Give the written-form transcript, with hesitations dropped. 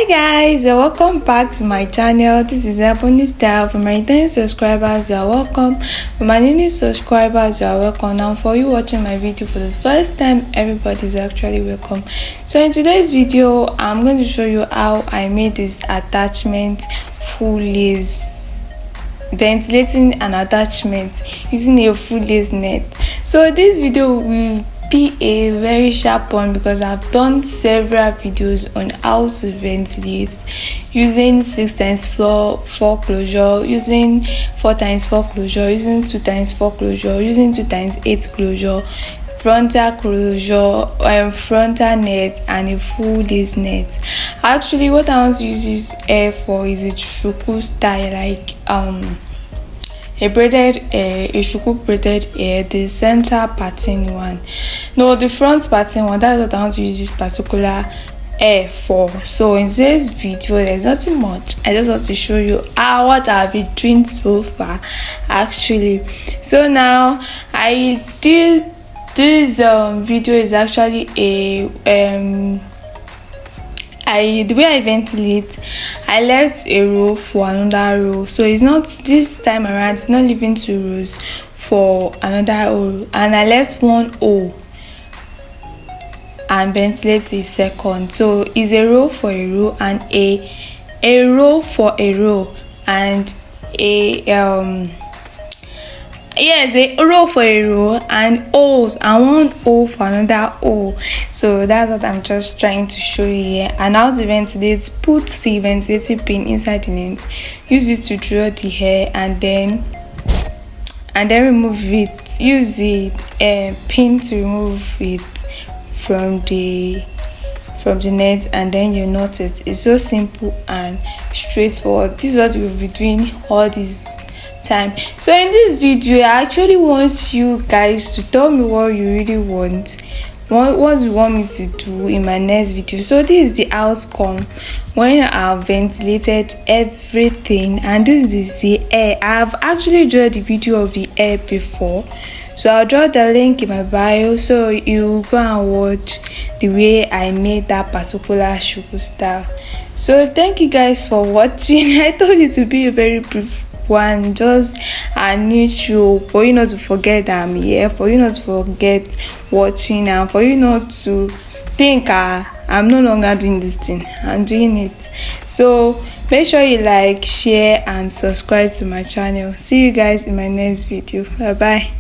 Hi guys, you're welcome back to my channel. This is Ebony Style. For my returning subscribers, you are welcome. For my new subscribers, you are welcome. Now for you watching my video for the first time, everybody is actually welcome. So in today's video, I'm going to show you how I made this attachment full lace, ventilating an attachment using a full lace net. So this video will be a very sharp one because I've done several videos on how to ventilate using 6x4 closure, using 4x4 closure, using 2x4 closure, using 2x8 closure, frontal closure, frontal net, and a full lace net. Actually, what I want to use this hair for is a SHUKU style, like a SHUKU braided hair, the center pattern one. No, the front pattern one. That's what I want to use this particular hair for. So in today's video, there's nothing much. I just want to show you what I've been doing so far, actually. So now I did this video is actually the way I ventilate, I left a row for another row. So it's not this time around, it's not leaving 2 rows for another row, and I left 1 hole and ventilate a second. So it's a row for a row and a row for a row and a row for a row and holes and 1 hole for another hole. So that's what I'm just trying to show you here. And how to ventilate: put the ventilating pin inside the net, use it to draw the hair, and then remove it. Use the pin to remove it from the net, and then you knot it. It's so simple and straightforward. This is what we'll be doing all this time. So in this video, I actually want you guys to tell me what you really want, what you want me to do in my next video. So this is the outcome when I've ventilated everything, and this is the hair. I've actually drawn the video of the hair before, so I'll draw the link in my bio so you go and watch the way I made that particular SHUKU style. So thank you guys for watching. I told it to be a very brief one, just a new show for you not to forget that I'm here, for you not to forget watching, and for you not to think I'm no longer doing this thing. I'm doing it. So make sure you like, share, and subscribe to my channel. See you guys in my next video. Bye bye.